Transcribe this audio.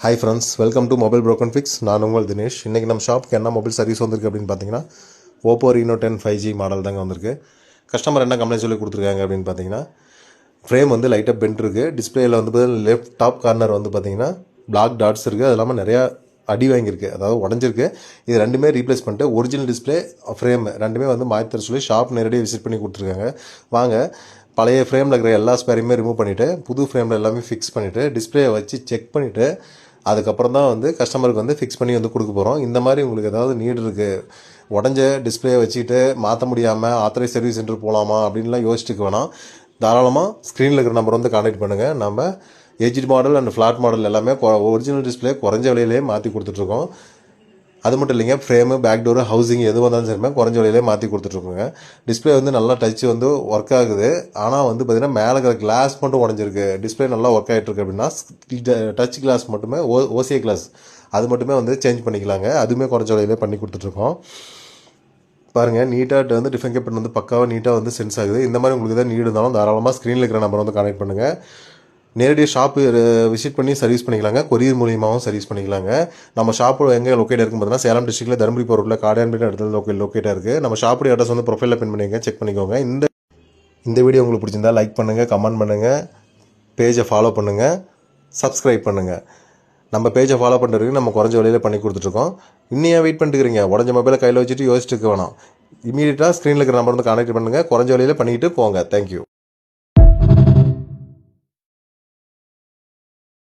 Hi friends, welcome to Mobile Broken Fix. நான் உங்கள் தினேஷ். இன்றைக்கி நம்ம ஷாப்புக்கு என்ன மொபைல் சர்வீஸ் வந்திருக்கு அப்படின்னு பார்த்தீங்கன்னா Oppo Reno 10 5G மாடல் தாங்க வந்திருக்கு. கஸ்டமர் என்ன கம்ப்ளைண்ட் சொல்லி கொடுத்துருக்காங்க அப்படின்னு பார்த்தீங்கன்னா, ஃப்ரேம் வந்து லைட்டாக பென்ட் இருக்குது. டிஸ்பிளேயில் வந்து லெஃப்ட் டாப் கார்னர் வந்து பார்த்தீங்கன்னா பிளாக் டாட்ஸ் இருக்குது. அது இல்லாமல் நிறையா அடி வாங்கியிருக்கு, அதாவது உடஞ்சிருக்கு. இது ரெண்டுமே ரீப்ளேஸ் பண்ணிட்டு ஒரிஜினல் டிஸ்பிளே ஃப்ரேம் ரெண்டுமே வந்து மாற்றி தர சொல்லி ஷாப் நேரடியாக விசிட் பண்ணி கொடுத்துருக்காங்க. வாங்க பழைய ஃப்ரேமில் இருக்கிற எல்லா ஸ்பேரையுமே ரிமூவ் பண்ணிவிட்டு புது ஃப்ரேமில் எல்லாமே ஃபிக்ஸ் பண்ணிவிட்டு டிஸ்பிளேயை வச்சு செக் பண்ணிவிட்டு அதுக்கப்புறம் தான் வந்து கஸ்டமருக்கு வந்து ஃபிக்ஸ் பண்ணி வந்து கொடுக்க போகிறோம். இந்த மாதிரி உங்களுக்கு ஏதாவது நீட் இருக்குது, உடஞ்ச டிஸ்பிளேயை வச்சுக்கிட்டு மாற்ற முடியாமல் ஆத்தரைஸ் சர்வீஸ் சென்டர் போகலாமா அப்படின்லாம் யோசிச்சுக்க வேணாம். தாராளமாக ஸ்க்ரீனில் இருக்கிற நம்பர் வந்து கான்டாக்ட் பண்ணுங்கள். நம்ம aged model and flat model எல்லாமே ஒரிஜினல் டிஸ்பிளே குறைஞ்ச விலையிலே மாற்றி கொடுத்துட்ருக்கோம். அது மட்டும் இல்லைங்க, ஃப்ரேமு, பேக் டோரு, ஹவுசிங் எது வந்தாலும் சரிமே குறைஞ்ச விலையிலே மாற்றி கொடுத்துட்ருக்கோங்க. டிஸ்பிளே வந்து நல்லா டச் வந்து ஒர்க் ஆகுது. ஆனால் வந்து பார்த்திங்கன்னா மேலே இருக்கிற கிளாஸ் மட்டும் உடஞ்சிருக்கு. டிஸ்பிளே நல்லா ஒர்க் ஆகிட்டுருக்கு அப்படின்னா டச் கிளாஸ் மட்டுமே ஓசிஏ கிளாஸ் அது மட்டுமே வந்து சேஞ்ச் பண்ணிக்கலாங்க. அதுவுமே குறைஞ்ச விலையிலே பண்ணி கொடுத்துட்ருக்கோம். பாருங்கள், நீட்டாக வந்து டிஃபன் கேபிள் வந்து பக்காவாக நீட்டாக வந்து சென்ஸ் ஆகுது. இந்த மாதிரி உங்களுக்கு தான் நீடு இருந்தாலும் தாராளமாக ஸ்க்ரீனில் இருக்கிற நம்பர் வந்து கான்டாக்ட் பண்ணுங்கள். நேரடியாக ஷாப்பு விசிட் பண்ணி சர்வீஸ் பண்ணிக்கலாங்க. கொரியர் மூலியமாகவும் சர்வீஸ் பண்ணிக்கலாங்க. நம்ம ஷாப்பு எங்கே லொக்கேட் இருக்குன்னு பார்த்தீங்கன்னா சேலம் டிஸ்ட்ரிக்ட்டில் தருமபுரி போகிற காடையான்பேட்டை இடத்துல லொக்கேட்டாக இருக்குது. நம்ம ஷாப்புடைய அட்ரஸ் வந்து ப்ரொஃபைலில் பின் பண்ணிங்க, செக் பண்ணிக்கோங்க. இந்த வீடியோ உங்களுக்கு பிடிச்சிருந்தா லைக் பண்ணுங்கள், கமெண்ட் பண்ணுங்கள், பேஜை ஃபாலோ பண்ணுங்கள், சப்ஸ்கிரைப் பண்ணுங்கள். நம்ம பேஜை ஃபாலோ பண்ணுறதுக்கு நம்ம குறைஞ்ச விலையில் பண்ணி கொடுத்துட்ருக்கோம். இன்னும் வெயிட் பண்ணிட்டுக்கிறீங்க? உடஞ்ச மொபைலை கையில் வச்சுட்டு யோசிச்சுட்டு வேணாம். இமீடியட்டாக ஸ்க்ரீனில் இருக்கிற நம்பர் வந்து கான்டாக்ட் பண்ணுங்கள். குறைஞ்ச விலையில் பண்ணிக்கிட்டு போங்க. தேங்க்யூ.